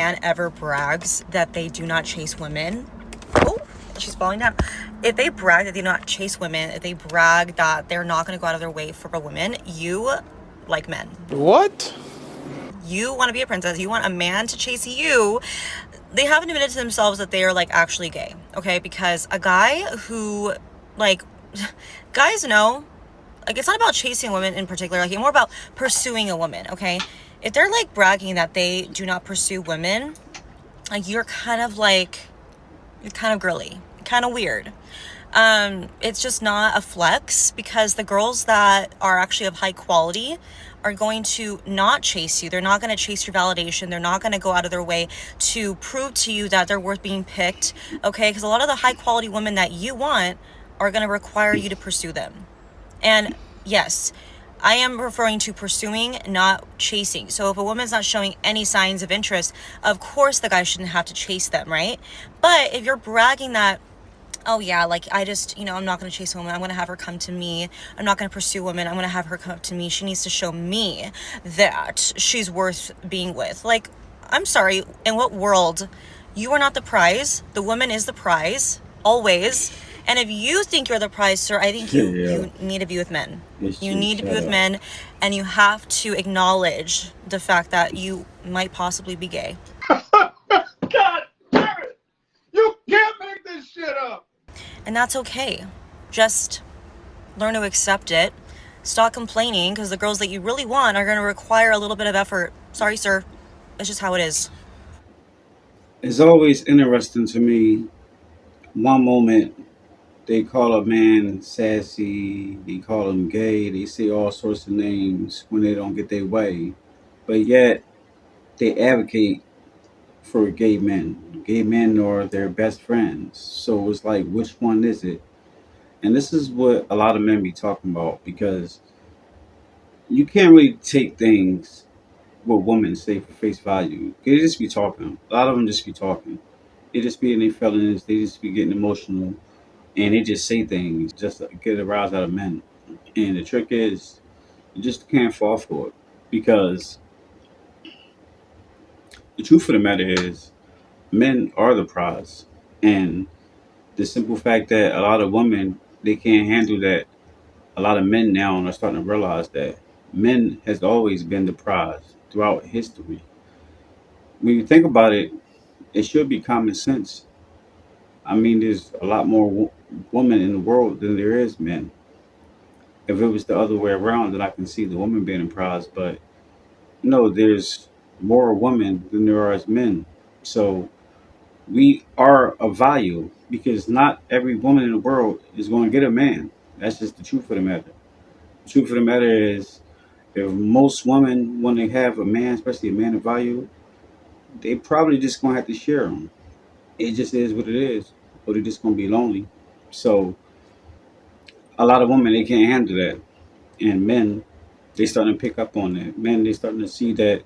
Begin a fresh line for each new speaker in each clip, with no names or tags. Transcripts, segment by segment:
man ever brags that they do not chase women, oh, she's falling down. If they brag that they do not chase women, if they brag that they're not going to go out of their way for a woman, you like men.
What?
You want to be a princess. You want a man to chase you. They haven't admitted to themselves that they are like actually gay, okay? Because a guy who, like, guys know, like, it's not about chasing women in particular, like, it's more about pursuing a woman, okay? If they're like bragging that they do not pursue women, like, you're kind of girly, kind of weird. It's just not a flex, because the girls that are actually of high quality are going to not chase you. They're not going to chase your validation. They're not going to go out of their way to prove to you that they're worth being picked, okay? Because a lot of the high quality women that you want are going to require you to pursue them. And yes, I am referring to pursuing, not chasing. So if a woman's not showing any signs of interest, of course the guy shouldn't have to chase them, right? But if you're bragging that, oh yeah, like, I just, I'm not going to chase a woman. I'm going to have her come to me. I'm not going to pursue women. I'm going to have her come up to me. She needs to show me that she's worth being with. Like, I'm sorry, in what world? You are not the prize. The woman is the prize, always. And if you think you're the prize, sir, I think you,
Yeah,
you need to be with men.
it's
You
just
need to be
shut
with
up.
men, and you have to acknowledge the fact that you might possibly be gay.
God damn it! You can't make this shit up!
And that's okay. Just learn to accept it. Stop complaining, because the girls that you really want are going to require a little bit of effort. Sorry, sir. It's just how it is.
It's always interesting to me. One moment they call a man sassy, they call him gay, they say all sorts of names when they don't get their way, but yet they advocate for gay men. Gay men are their best friends. So it's like, which one is it? And this is what a lot of men be talking about, because you can't really take things what women say for face value. They just be talking. A lot of them just be talking. They just be in their feelings. They just be getting emotional, and they just say things just to get a rise out of men. And the trick is, you just can't fall for it, because the truth of the matter is, men are the prize, and the simple fact that a lot of women, they can't handle that. A lot of men now are starting to realize that men has always been the prize throughout history. When you think about it, it should be common sense. I mean, there's a lot more women in the world than there is men. If it was the other way around, then I can see the woman being the prize. But no, there's more women than there are men. So we are of value, because not every woman in the world is going to get a man. That's just the truth of the matter. The truth of the matter is, if most women want to have a man, especially a man of value, they probably just going to have to share him. It just is what it is, or they're just going to be lonely. So a lot of women, they can't handle that, and men, they starting to pick up on that. Men, they starting to see that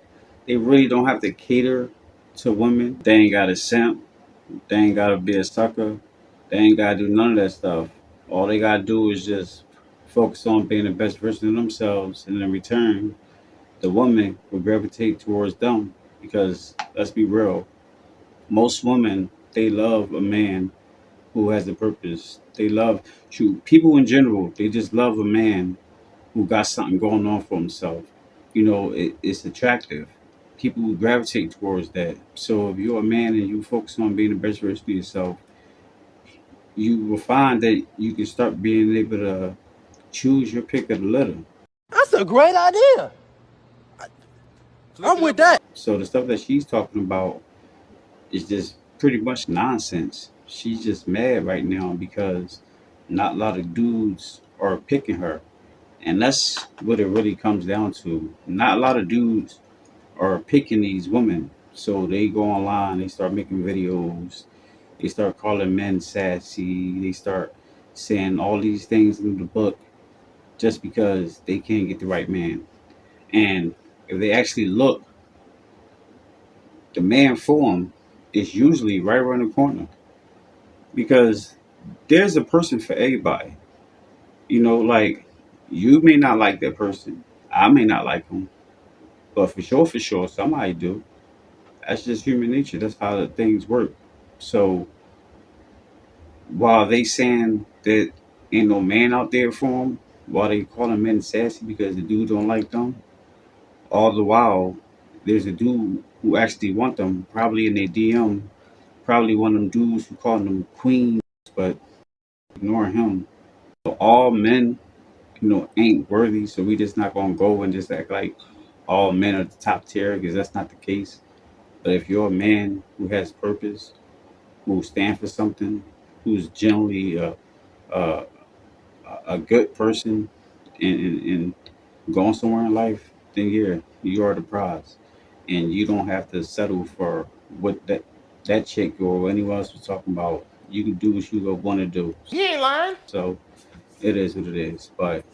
they really don't have to cater to women. They ain't got to simp. They ain't got to be a sucker. They ain't got to do none of that stuff. All they got to do is just focus on being the best version of themselves, and in return, the woman will gravitate towards them. Because let's be real, most women, they love a man who has a purpose. They love, shoot, people in general, they just love a man who got something going on for himself. It's attractive. People will gravitate towards that. So if you're a man and you focus on being the best version of yourself, you will find that you can start being able to choose your pick of the litter.
That's a great idea. I'm with that.
So the stuff that she's talking about is just pretty much nonsense. She's just mad right now because not a lot of dudes are picking her. And that's what it really comes down to. Not a lot of dudes are picking these women. So they go online, they start making videos, they start calling men sassy, they start saying all these things in the book just because they can't get the right man. And if they actually look, the man for them is usually right around the corner, because there's a person for everybody. Like, you may not like that person, I may not like him, but for sure, somebody do. That's just human nature. That's how the things work. So while they saying that ain't no man out there for them, while they calling men sassy because the dude don't like them, all the while there's a dude who actually want them, probably in their DM, probably one of them dudes who calling them queens, but ignoring him. So all men, ain't worthy. So we just not gonna go and just act like all men are the top tier because that's not the case. But if you're a man who has purpose, who stands for something, who's generally a, a good person and going somewhere in life, then yeah, you are the prize, and you don't have to settle for what that chick or anyone else was talking about. You can do what you want to do.
He ain't lying.
So it is what it is. But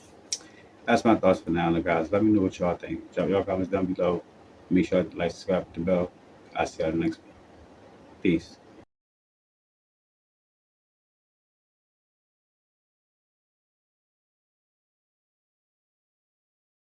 that's my thoughts for now, guys. Let me know what y'all think. Drop y'all comments down below. Make sure to like, subscribe, to the bell. I'll see y'all next one. Peace.